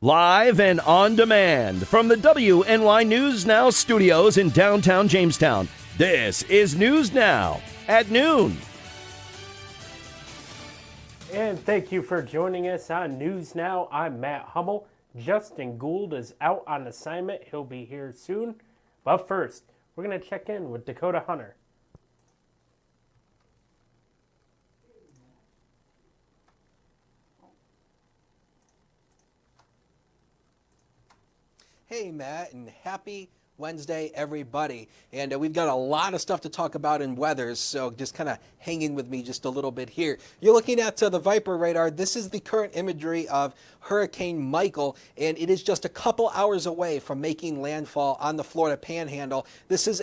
Live and on demand from the WNY News Now studios in downtown Jamestown. This is News Now at noon. And thank you for joining us on News Now. I'm Matt Hummel. Justin Gould is out on assignment. He'll be here soon. But first, we're going to check in with Dakota Hunter. Hey, Matt, and happy Wednesday, everybody. And we've got a lot of stuff to talk about in weather, so just kind of hanging with me just a little bit here. You're looking at the Viper radar. This is the current imagery of Hurricane Michael, and it is just a couple hours away from making landfall on the Florida Panhandle. This is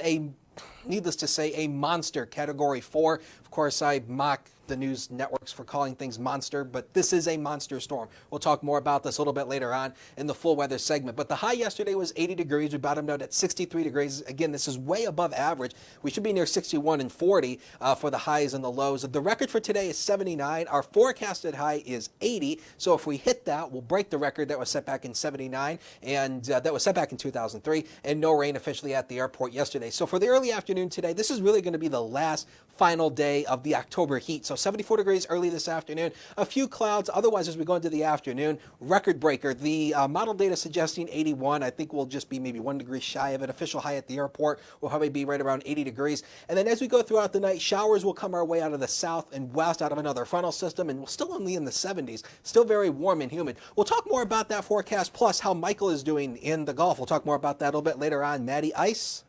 needless to say, a monster Category 4. Of course, I mock the news networks for calling things monster, but this is a monster storm. We'll talk more about this a little bit later on in the full weather segment. But the high yesterday was 80 degrees. We bottomed out at 63 degrees. Again, this is way above average. We should be near 61 and 40 for the highs and the lows. The record for today is 79. Our forecasted high is 80. So if we hit that, we'll break the record that was set back in 79, and that was set back in 2003, and no rain officially at the airport yesterday. So for the early afternoon today, this is really going to be the last final day of the October heat. So 74 degrees early this afternoon, a few clouds. Otherwise, as we go into the afternoon, record breaker. The model data suggesting 81. I think we'll just be maybe 1 degree shy of it. Official high at the airport will probably be right around 80 degrees. And then as we go throughout the night, showers will come our way out of the south and west, out of another frontal system, and we're still only in the 70s. Still very warm and humid. We'll talk more about that forecast, plus how Michael is doing in the Gulf. We'll talk more about that a little bit later on. Maddie Ice.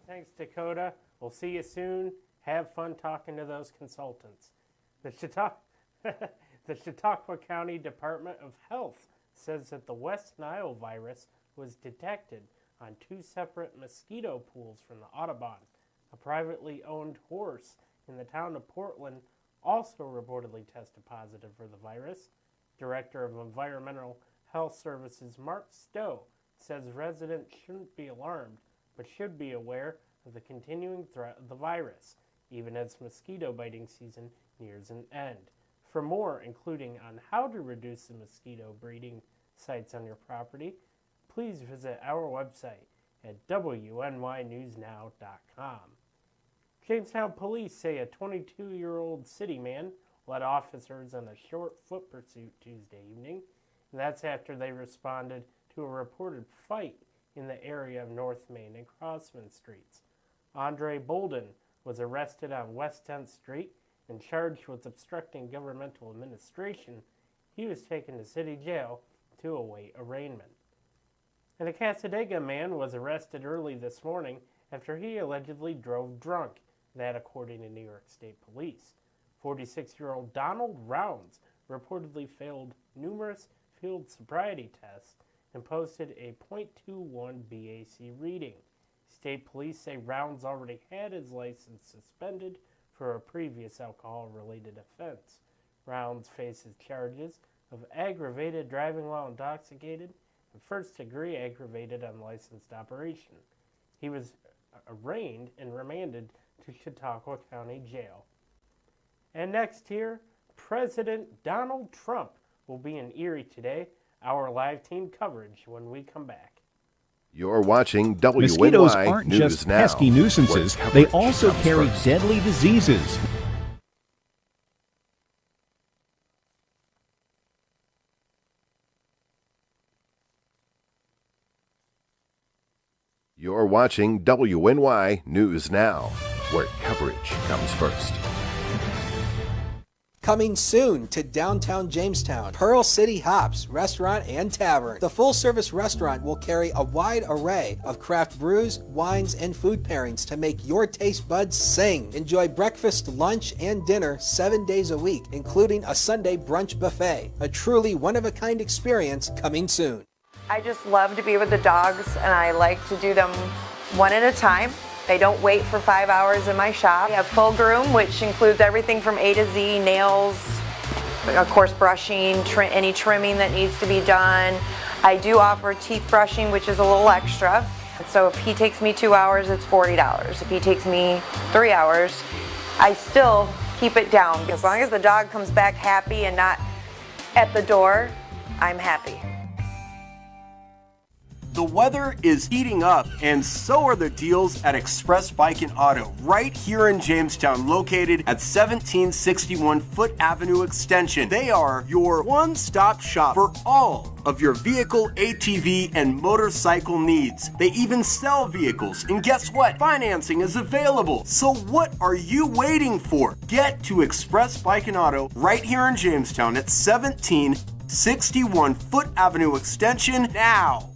Thanks, Dakota. We'll see you soon. Have fun talking to those consultants. The Chautauqua County Department of Health says that the West Nile virus was detected on 2 separate mosquito pools from the Audubon. A privately owned horse in the town of Portland also reportedly tested positive for the virus. Director of Environmental Health Services Mark Stowe says residents shouldn't be alarmed, but should be aware of the continuing threat of the virus, even as mosquito biting season nears an end. For more, including on how to reduce the mosquito breeding sites on your property, please visit our website at WNYNewsNow.com. Jamestown police say a 22-year-old city man led officers on a short foot pursuit Tuesday evening, and that's after they responded to a reported fight in the area of North Main and Crossman Streets. Andre Bolden was arrested on West 10th Street and charged with obstructing governmental administration. He was taken to city jail to await arraignment. And a Cassadaga man was arrested early this morning after he allegedly drove drunk, that according to New York State Police. 46-year-old Donald Rounds reportedly failed numerous field sobriety tests and posted a .21 BAC reading. State police say Rounds already had his license suspended for a previous alcohol-related offense. Rounds faces charges of aggravated driving while intoxicated and first-degree aggravated unlicensed operation. He was arraigned and remanded to Chautauqua County Jail. And next here, President Donald Trump will be in Erie today. Our live team coverage when we come back. You're watching WNY Mosquitoes aren't News just Now, pesky nuisances, where they coverage also comes carry first. deadly diseases. You're watching WNY News Now, where coverage comes first. Coming soon to downtown Jamestown, Pearl City Hops Restaurant and Tavern. The full-service restaurant will carry a wide array of craft brews, wines, and food pairings to make your taste buds sing. Enjoy breakfast, lunch, and dinner 7 days a week, including a Sunday brunch buffet. A truly one-of-a-kind experience coming soon. I just love to be with the dogs, and I like to do them one at a time. They don't wait for 5 hours in my shop. I have full groom, which includes everything from A to Z, nails, of course brushing, any trimming that needs to be done. I do offer teeth brushing, which is a little extra. So if he takes me 2 hours, it's $40. If he takes me 3 hours, I still keep it down. As long as the dog comes back happy and not at the door, I'm happy. The weather is heating up, and so are the deals at Express Bike and Auto, right here in Jamestown, located at 1761 Foot Avenue Extension. They are your one-stop shop for all of your vehicle, ATV, and motorcycle needs. They even sell vehicles, and guess what? Financing is available. So what are you waiting for? Get to Express Bike and Auto right here in Jamestown at 1761 Foot Avenue Extension now.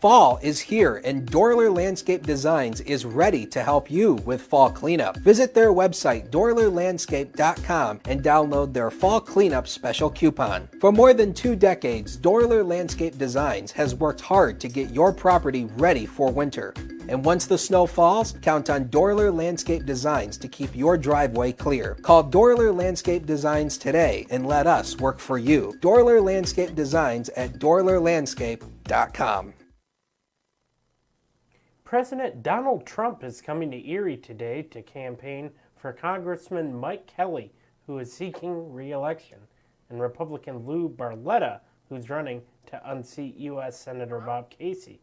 Fall is here, and Dorler Landscape Designs is ready to help you with fall cleanup. Visit their website, dorlerlandscape.com, and download their fall cleanup special coupon. For more than 2 decades, Dorler Landscape Designs has worked hard to get your property ready for winter. And once the snow falls, count on Dorler Landscape Designs to keep your driveway clear. Call Dorler Landscape Designs today and let us work for you. Dorler Landscape Designs at dorlerlandscape.com. President Donald Trump is coming to Erie today to campaign for Congressman Mike Kelly, who is seeking re-election, and Republican Lou Barletta, who's running to unseat U.S. Senator Bob Casey.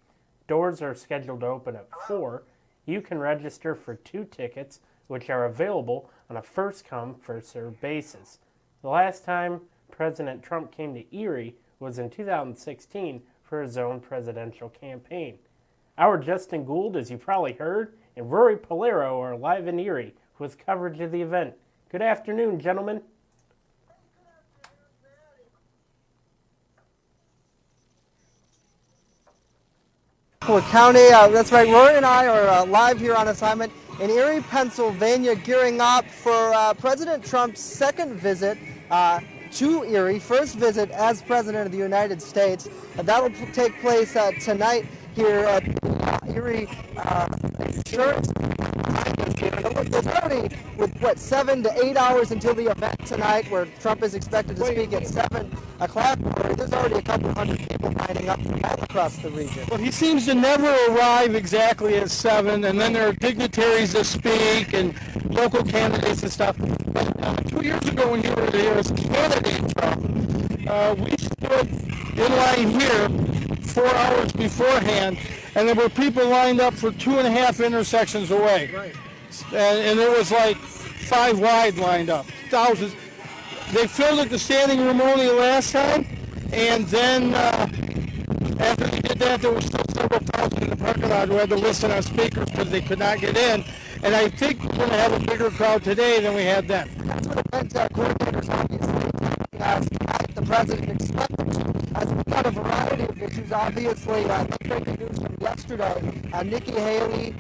Doors are scheduled to open at 4. You can register for 2 tickets, which are available on a first-come, first-served basis. The last time President Trump came to Erie was in 2016 for his own presidential campaign. Our Justin Gould, as you probably heard, and Rory Polero are live in Erie with coverage of the event. Good afternoon, gentlemen. County, that's right, Rory and I are live here on assignment in Erie, Pennsylvania, gearing up for President Trump's second visit to Erie, first visit as President of the United States. That will take place tonight here at Erie Insurance. There's already, with 7 to 8 hours until the event tonight, where Trump is expected to speak at 7 o'clock. There's already a couple hundred people lining up from all across the region. Well, he seems to never arrive exactly at 7, and then there are dignitaries that speak and local candidates and stuff. But 2 years ago when you were there as candidate Trump, we stood in line here 4 hours beforehand, and there were people lined up for 2.5 intersections away. Right. And there was like 5 wide lined up, thousands. They filled it the standing room only last time, and then after they did that, there was still several thousand in the parking lot who had to listen on speakers because they could not get in. And I think we're going to have a bigger crowd today than we had then. That's what event coordinators obviously tonight. The president expected to. We've got a variety of issues, obviously. Breaking news from yesterday, Nikki Haley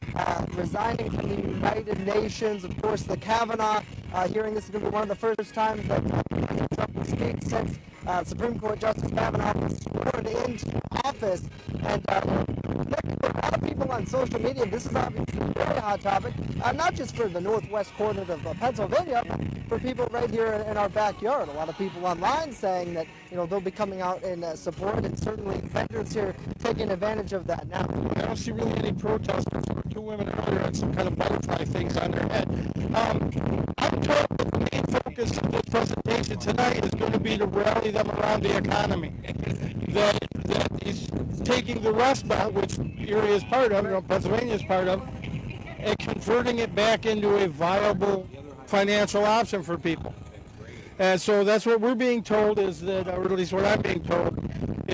resigning from the United Nations. Of course, the Kavanaugh hearing. This is going to be one of the first times that President Trump will speak since Supreme Court Justice Kavanaugh was sworn into office. And connected with a lot of people on social media, this is obviously a very hot topic, not just for the northwest corner of Pennsylvania, but for people right here in our backyard. A lot of people online saying that they'll be coming out in support, and certainly vendors here taking advantage of that now. I don't see really any protesters. There were 2 women earlier had some kind of butterfly things on their head. I'm told that the main focus of this presentation tonight is going to be to rally them around the economy. That he's taking the Rust Belt, which Erie is part of, Pennsylvania is part of, and converting it back into a viable financial option for people. And so that's what we're being told is that, or at least what I'm being told,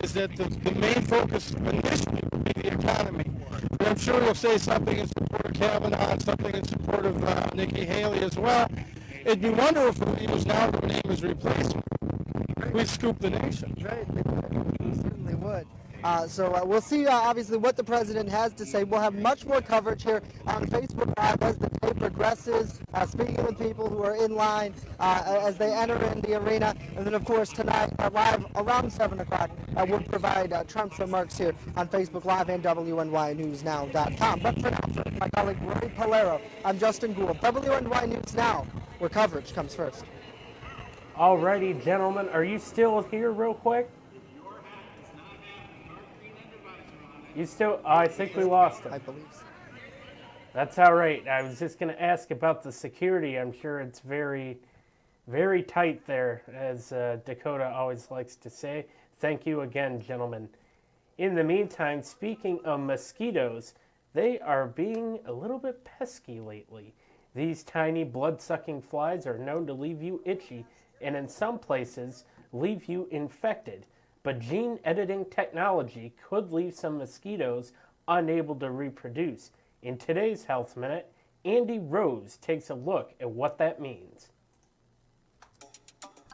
is that the main focus initially will be the economy. But I'm sure he'll say something in support of Kavanaugh and something in support of Nikki Haley as well. It'd be wonderful if he was now to name his replacement. We'd scoop the nation. Right, we certainly would. So we'll see, obviously, what the president has to say. We'll have much more coverage here on Facebook Live as the day progresses, speaking with people who are in line as they enter in the arena. And then, of course, tonight, live around 7 o'clock, we'll provide Trump's remarks here on Facebook Live and WNYNewsNow.com. But for now, for my colleague Rory Polero, I'm Justin Gould. WNY News Now, where coverage comes first. Alrighty, gentlemen, are you still here real quick? You still? Oh, I think we lost him. I believe so. That's all right. I was just going to ask about the security. I'm sure it's very, very tight there, as Dakota always likes to say. Thank you again, gentlemen. In the meantime, speaking of mosquitoes, they are being a little bit pesky lately. These tiny blood-sucking flies are known to leave you itchy and in some places leave you infected. But gene editing technology could leave some mosquitoes unable to reproduce. In today's Health Minute, Andy Rose takes a look at what that means.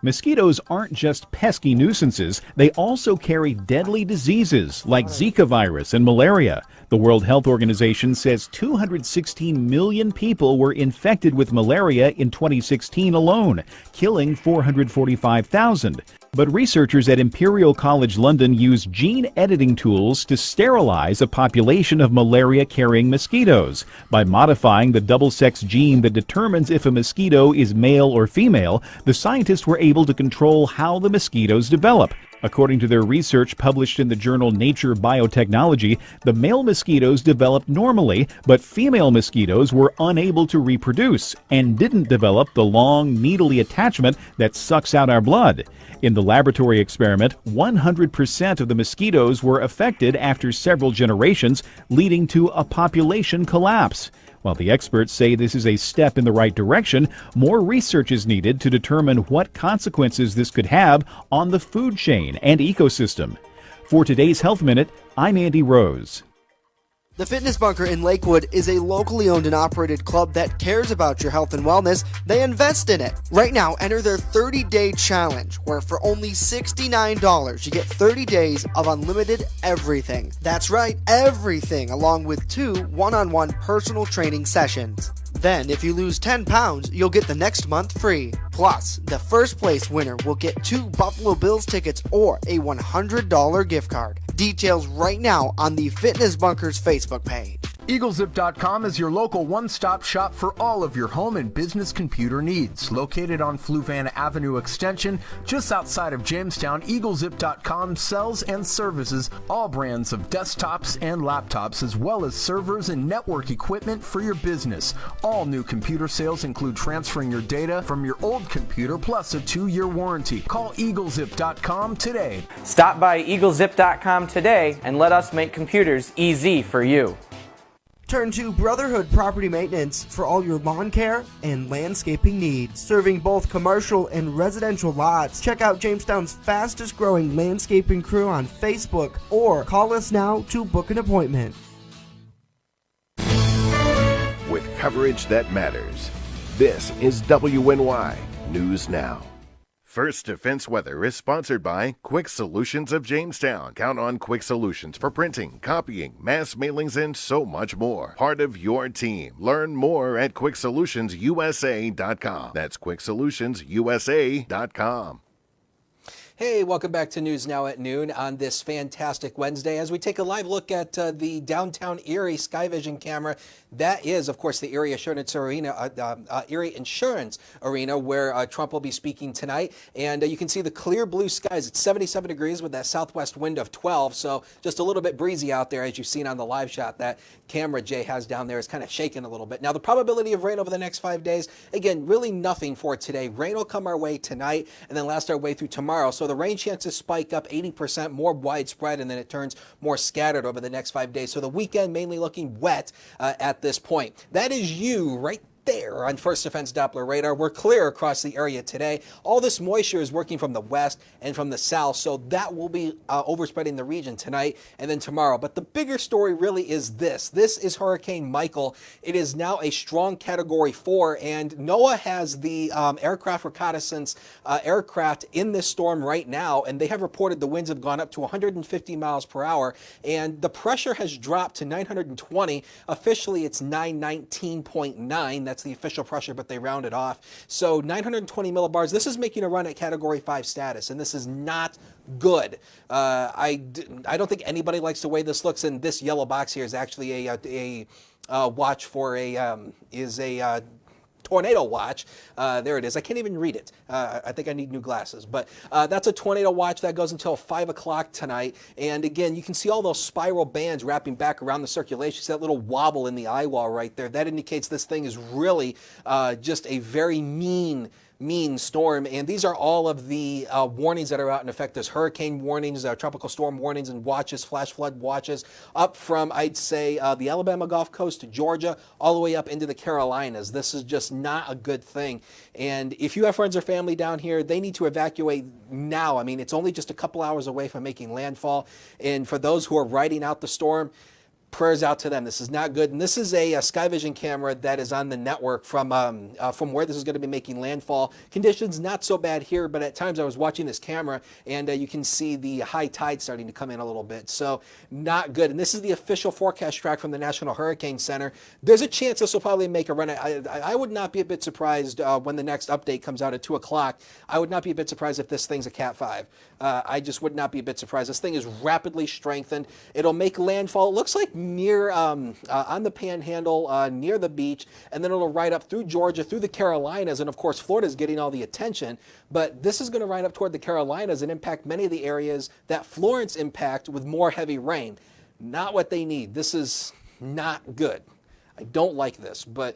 Mosquitoes aren't just pesky nuisances, they also carry deadly diseases like Zika virus and malaria. The World Health Organization says 216 million people were infected with malaria in 2016 alone, killing 445,000. But researchers at Imperial College London use gene editing tools to sterilize a population of malaria-carrying mosquitoes. By modifying the double-sex gene that determines if a mosquito is male or female, the scientists were able to control how the mosquitoes develop. According to their research published in the journal Nature Biotechnology, the male mosquitoes developed normally, but female mosquitoes were unable to reproduce and didn't develop the long, needly attachment that sucks out our blood. In the laboratory experiment, 100% of the mosquitoes were affected after several generations, leading to a population collapse. While the experts say this is a step in the right direction, more research is needed to determine what consequences this could have on the food chain and ecosystem. For today's Health Minute, I'm Andy Rose. The Fitness Bunker in Lakewood is a locally owned and operated club that cares about your health and wellness. They invest in it. Right now, enter their 30-day challenge, where for only $69, you get 30 days of unlimited everything. That's right, everything, along with 2 one-on-one personal training sessions. Then, if you lose 10 pounds, you'll get the next month free. Plus, the first place winner will get 2 Buffalo Bills tickets or a $100 gift card. Details right now on the Fitness Bunker's Facebook page. EagleZip.com is your local one-stop shop for all of your home and business computer needs. Located on Fluvan Avenue Extension, just outside of Jamestown, EagleZip.com sells and services all brands of desktops and laptops, as well as servers and network equipment for your business. All new computer sales include transferring your data from your old computer plus a 2-year warranty. Call EagleZip.com today. Stop by EagleZip.com today and let us make computers easy for you. Turn to Brotherhood Property Maintenance for all your lawn care and landscaping needs. Serving both commercial and residential lots. Check out Jamestown's fastest growing landscaping crew on Facebook or call us now to book an appointment. With coverage that matters, this is WNY News Now. First Defense Weather is sponsored by Quick Solutions of Jamestown. Count on Quick Solutions for printing, copying, mass mailings, and so much more. Part of your team. Learn more at QuickSolutionsUSA.com. That's QuickSolutionsUSA.com. Hey, welcome back to News Now at noon on this fantastic Wednesday as we take a live look at the downtown Erie Skyvision camera. That is, of course, the Erie Insurance Arena, where Trump will be speaking tonight. And you can see the clear blue skies. It's 77 degrees with that southwest wind of 12, so just a little bit breezy out there, as you've seen on the live shot. That camera Jay has down there is kind of shaking a little bit. Now, the probability of rain over the next 5 days, again, really nothing for today. Rain will come our way tonight and then last our way through tomorrow. So the rain chances spike up 80%, more widespread, and then it turns more scattered over the next 5 days. So the weekend mainly looking wet at this point. That is you right there on First Defense Doppler radar. We're clear across the area today. All this moisture is working from the west and from the south, so that will be overspreading the region tonight and then tomorrow. But the bigger story really is this. This is Hurricane Michael. It is now a strong Category 4, and NOAA has the aircraft reconnaissance aircraft in this storm right now, and they have reported the winds have gone up to 150 miles per hour, and the pressure has dropped to 920. Officially, it's 919.9. That's the official pressure, but they round it off. So 920 millibars. This is making a run at Category 5 status, and this is not good. I don't think anybody likes the way this looks, and this yellow box here is actually a watch for a tornado watch. There it is. I can't even read it. I think I need new glasses. But that's a tornado watch that goes until 5 o'clock tonight. And again, you can see all those spiral bands wrapping back around the circulation. See that little wobble in the eye wall right there. That indicates this thing is really just a very mean mean storm. And these are all of the warnings that are out in effect. There's hurricane warnings, tropical storm warnings and watches, flash flood watches, up from, I'd say, the Alabama Gulf Coast to Georgia, all the way up into the Carolinas. This is just not a good thing. And if you have friends or family down here, they need to evacuate now. I mean, it's only just a couple hours away from making landfall. And for those who are riding out the storm, prayers out to them. This is not good. And this is a Sky Vision camera that is on the network from where this is going to be making landfall. Conditions not so bad here, but at times I was watching this camera and you can see the high tide starting to come in a little bit. So not good. And this is the official forecast track from the National Hurricane Center. There's a chance this will probably make a run. I would not be a bit surprised when the next update comes out at 2 o'clock. I would not be a bit surprised if this thing's a Cat 5. I just would not be a bit surprised. This thing is rapidly strengthened. It'll make landfall. It looks like near on the Panhandle, near the beach, and then it'll ride up through Georgia, through the Carolinas, and of course Florida's getting all the attention. But this is going to ride up toward the Carolinas and impact many of the areas that Florence impact with more heavy rain. Not what they need. This is not good. I don't like this, but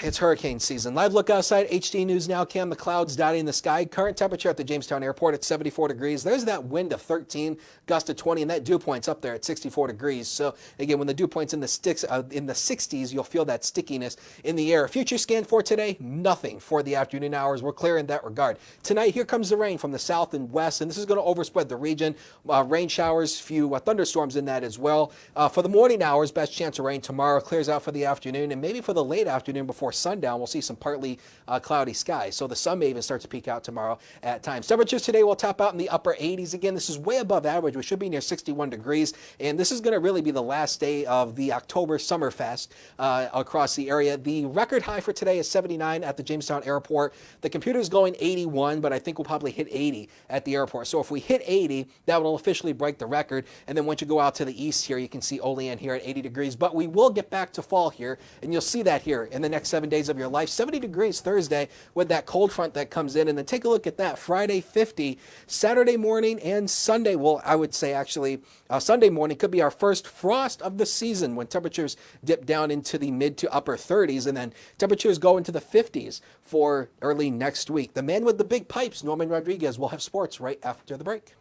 it's hurricane season. Live look outside, HD News Now cam, the clouds dotting the sky. Current temperature at the Jamestown Airport at 74 degrees. There's that wind of 13, gust of 20, and that dew point's up there at 64 degrees. So again, when the dew point's in the 60s, you'll feel that stickiness in the air. Future scan for today, nothing for the afternoon hours. We're clear in that regard. Tonight, here comes the rain from the south and west, and this is going to overspread the region. Rain showers, few thunderstorms in that as well. For the morning hours, best chance of rain tomorrow. Clears out for the afternoon, and maybe for the late afternoon before sundown, we'll see some partly cloudy skies. So the sun may even start to peek out tomorrow at times. Temperatures today will top out in the upper 80s. Again, this is way above average. We should be near 61 degrees. And this is going to really be the last day of the October Summerfest across the area. The record high for today is 79 at the Jamestown Airport. The computer's going 81, but I think we'll probably hit 80 at the airport. So if we hit 80, that will officially break the record. And then once you go out to the east here, you can see Olean here at 80 degrees. But we will get back to fall here, and you'll see that here in the next 7 days of your life. 70 degrees Thursday with that cold front that comes in, and then take a look at that. Friday 50, Saturday morning and Sunday, well, I would say actually Sunday morning could be our first frost of the season when temperatures dip down into the mid to upper 30s, and then temperatures go into the 50s for early next week. The man with the big pipes, Norman Rodriguez, will have sports right after the break.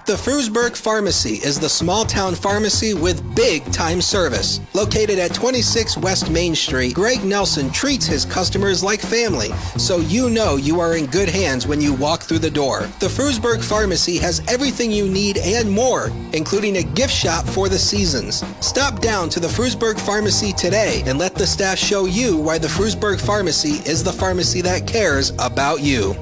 The Frewsburg Pharmacy is the small-town pharmacy with big-time service. Located at 26 West Main Street, Greg Nelson treats his customers like family, so you know you are in good hands when you walk through the door. The Frewsburg Pharmacy has everything you need and more, including a gift shop for the seasons. Stop down to the Frewsburg Pharmacy today and let the staff show you why the Frewsburg Pharmacy is the pharmacy that cares about you.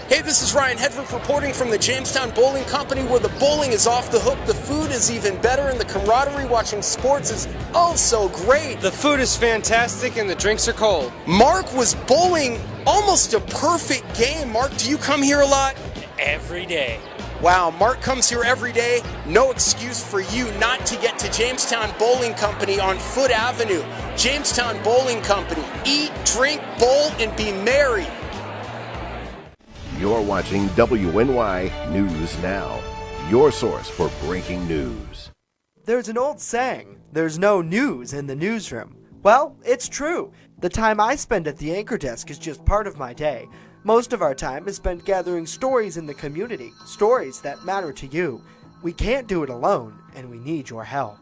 Hey, this is Ryan Hedrick reporting from the Jamestown Bowling Company, where the bowling is off the hook, the food is even better, and the camaraderie watching sports is oh so great. The food is fantastic and the drinks are cold. Mark was bowling almost a perfect game. Mark, do you come here a lot? Every day. Wow, Mark comes here every day. No excuse for you not to get to Jamestown Bowling Company on Foote Avenue. Jamestown Bowling Company. Eat, drink, bowl, and be merry. You're watching WNY News Now, your source for breaking news. There's an old saying, there's no news in the newsroom. Well, it's true. The time I spend at the anchor desk is just part of my day. Most of our time is spent gathering stories in the community, stories that matter to you. We can't do it alone, and we need your help.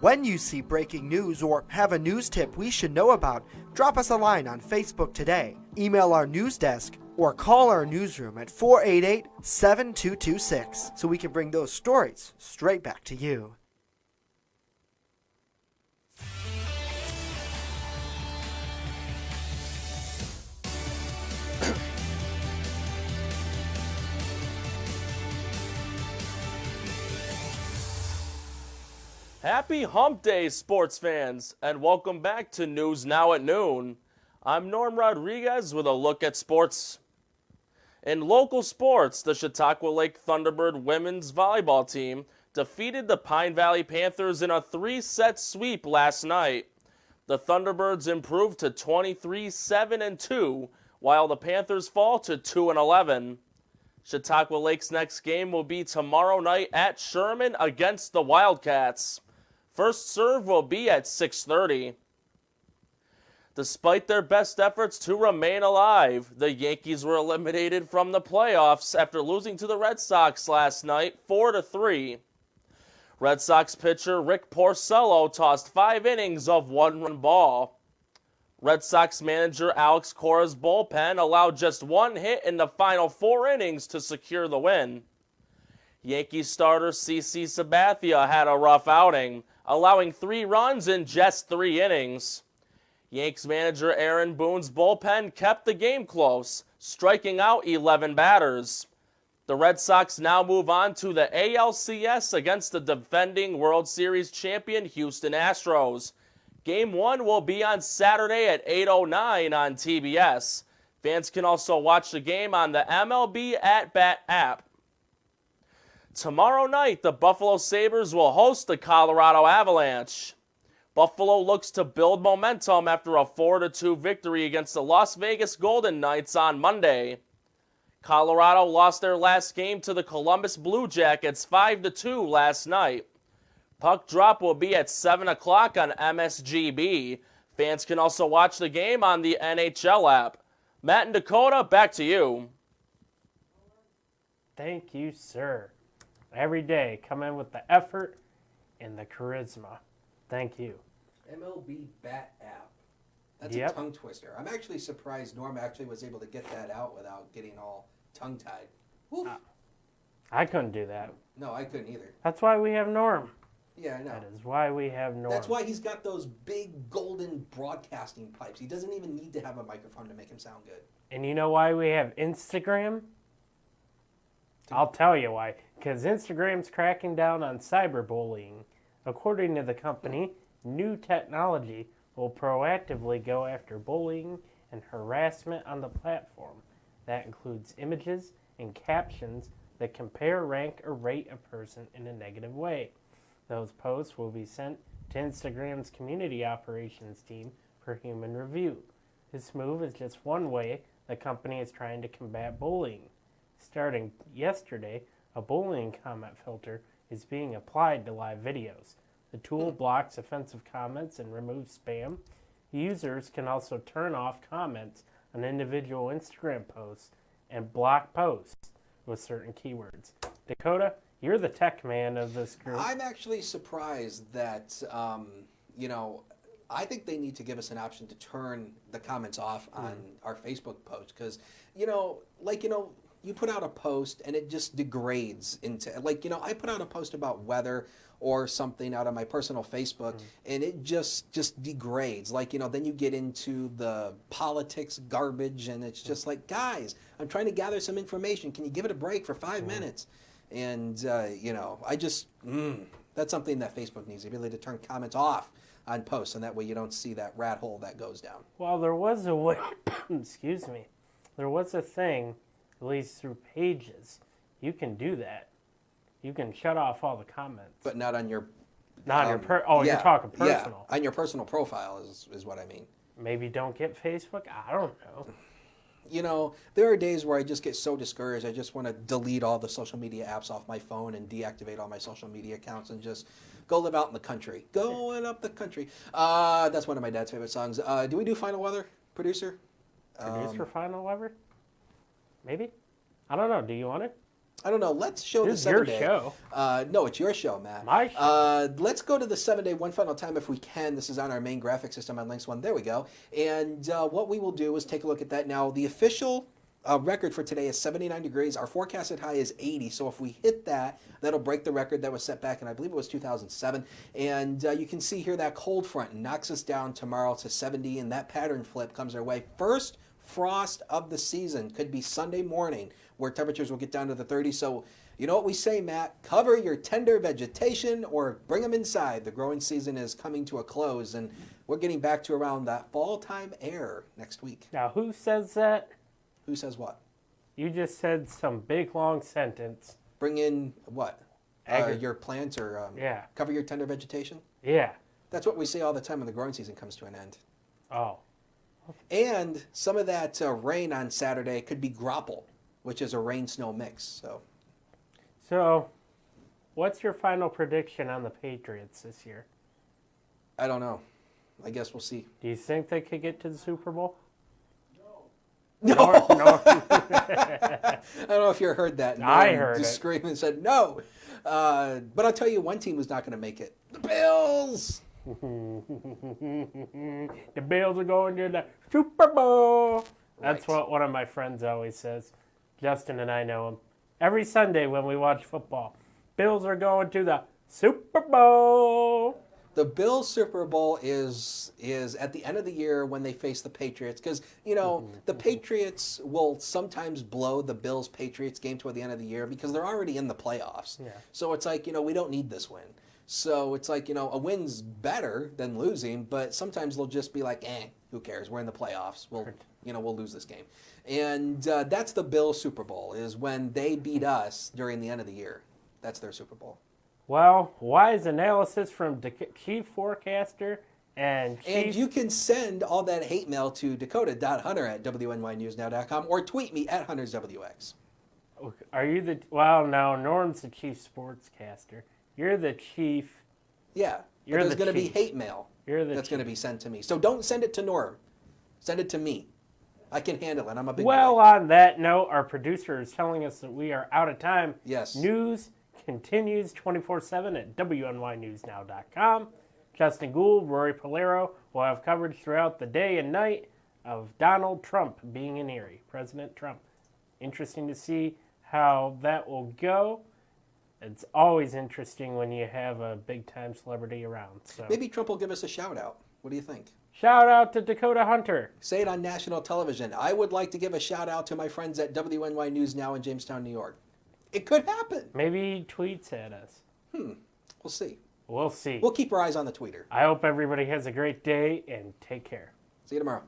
When you see breaking news or have a news tip we should know about, drop us a line on Facebook today, email our news desk, or call our newsroom at 488-7226 so we can bring those stories straight back to you. Happy Hump Day, sports fans, and welcome back to News Now at Noon. I'm Norm Rodriguez with a look at sports. In local sports, the Chautauqua Lake Thunderbird women's volleyball team defeated the Pine Valley Panthers in a 3-set sweep last night. The Thunderbirds improved to 23-7-2, while the Panthers fall to 2-11. Chautauqua Lake's next game will be tomorrow night at Sherman against the Wildcats. First serve will be at 6:30. Despite their best efforts to remain alive, the Yankees were eliminated from the playoffs after losing to the Red Sox last night 4-3. Red Sox pitcher Rick Porcello tossed 5 innings of 1-run ball. Red Sox manager Alex Cora's bullpen allowed just 1 hit in the final 4 innings to secure the win. Yankees starter CC Sabathia had a rough outing, allowing 3 runs in just 3 innings. Yanks manager Aaron Boone's bullpen kept the game close, striking out 11 batters. The Red Sox now move on to the ALCS against the defending World Series champion Houston Astros. Game 1 will be on Saturday at 8:09 on TBS. Fans can also watch the game on the MLB At Bat app. Tomorrow night, the Buffalo Sabres will host the Colorado Avalanche. Buffalo looks to build momentum after a 4-2 victory against the Las Vegas Golden Knights on Monday. Colorado lost their last game to the Columbus Blue Jackets 5-2 last night. Puck drop will be at 7 o'clock on MSGB. Fans can also watch the game on the NHL app. Matt and Dakota, back to you. Thank you, sir. Every day, come in with the effort and the charisma. Thank you. MLB Bat app. That's Yep. a tongue twister. I'm actually surprised Norm actually was able to get that out without getting all tongue-tied. Woof. I couldn't do that. No, I couldn't either. That's why we have Norm. Yeah, I know. That is why we have Norm. That's why he's got those big golden broadcasting pipes. He doesn't even need to have a microphone to make him sound good. And you know why we have Instagram? I'll tell you why. Because Instagram's cracking down on cyberbullying. According to the company, new technology will proactively go after bullying and harassment on the platform. That includes images and captions that compare, rank, or rate a person in a negative way. Those posts will be sent to Instagram's community operations team for human review. This move is just one way the company is trying to combat bullying. Starting yesterday, a bullying comment filter is being applied to live videos. The tool blocks offensive comments and removes spam. Users can also turn off comments on individual Instagram posts and block posts with certain keywords. Dakota, you're the tech man of this group. I'm actually surprised that, I think they need to give us an option to turn the comments off on our Facebook post because, you put out a post and it just degrades into, I put out a post about weather or something out on my personal Facebook and it just degrades. Then you get into the politics garbage and it's just like, guys, I'm trying to gather some information. Can you give it a break for 5 minutes? And, that's something that Facebook needs, the ability to turn comments off on posts, and that way you don't see that rat hole that goes down. Well, there was a way, excuse me, there was a thing, at least through Pages, you can do that. You can shut off all the comments. But not on your... Not on your... you're talking personal. Yeah, on your personal profile is what I mean. Maybe don't get Facebook? I don't know. There are days where I just get so discouraged. I just want to delete all the social media apps off my phone and deactivate all my social media accounts and just go live out in the country. Going up the country. That's one of my dad's favorite songs. Do we do Final Weather, producer? Producer Final Weather? Maybe? I don't know. Do you want it? I don't know. Let's show the 7-day. This is your show. No, it's your show, Matt. My show. Let's go to the 7-day one final time if we can. This is on our main graphic system on Links 1. There we go. And what we will do is take a look at that. Now, the official record for today is 79 degrees. Our forecasted high is 80. So if we hit that, that'll break the record that was set back in, I believe it was 2007. And you can see here that cold front knocks us down tomorrow to 70. And that pattern flip comes our way. First frost of the season could be Sunday morning, where temperatures will get down to the 30s. So you know what we say, Matt? Cover your tender vegetation or bring them inside. The growing season is coming to a close, and we're getting back to around that fall time air next week. Now, who says that? Who says what? You just said some big, long sentence. Bring in what? Your plants or cover your tender vegetation? Yeah. That's what we say all the time when the growing season comes to an end. Oh. And some of that rain on Saturday could be grapple, which is a rain-snow mix. So, what's your final prediction on the Patriots this year? I don't know. I guess we'll see. Do you think they could get to the Super Bowl? No. No. I don't know if you heard that. I heard just it. screamed and said no. But I'll tell you, one team was not going to make it. The Bills. The Bills are going to the Super Bowl. That's what one of my friends always says. Justin and I know him. Every Sunday when we watch football, Bills are going to the Super Bowl. The Bills Super Bowl is at the end of the year when they face the Patriots, because the Patriots will sometimes blow the Bills Patriots game toward the end of the year because they're already in the playoffs. Yeah. So it's like we don't need this win. So it's like a win's better than losing, but sometimes they'll just be like, who cares? We're in the playoffs. We'll lose this game, and that's the Bills Super Bowl is when they beat us during the end of the year. That's their Super Bowl. Well, wise analysis from Chief Forecaster and Chief... And you can send all that hate mail to dakota.hunter@WNYNewsNow.com or tweet me at HuntersWX. Are you the... Well, no, Norm's the Chief Sportscaster. You're the Chief... Yeah, You're there's the going to be chief. hate mail that's going to be sent to me. So don't send it to Norm. Send it to me. I can handle it. I'm a big boy. On that note, our producer is telling us that we are out of time. Yes. News continues 24/7 at WNYNewsNow.com. Justin Gould, Rory Polero will have coverage throughout the day and night of Donald Trump being in Erie, President Trump. Interesting to see how that will go. It's always interesting when you have a big-time celebrity around. So Maybe Trump will give us a shout-out. What do you think? Shout out to Dakota Hunter. Say it on national television. I would like to give a shout-out to my friends at WNY News Now in Jamestown, New York. It could happen. Maybe he tweets at us. We'll see. We'll see. We'll keep our eyes on the tweeter. I hope everybody has a great day and take care. See you tomorrow.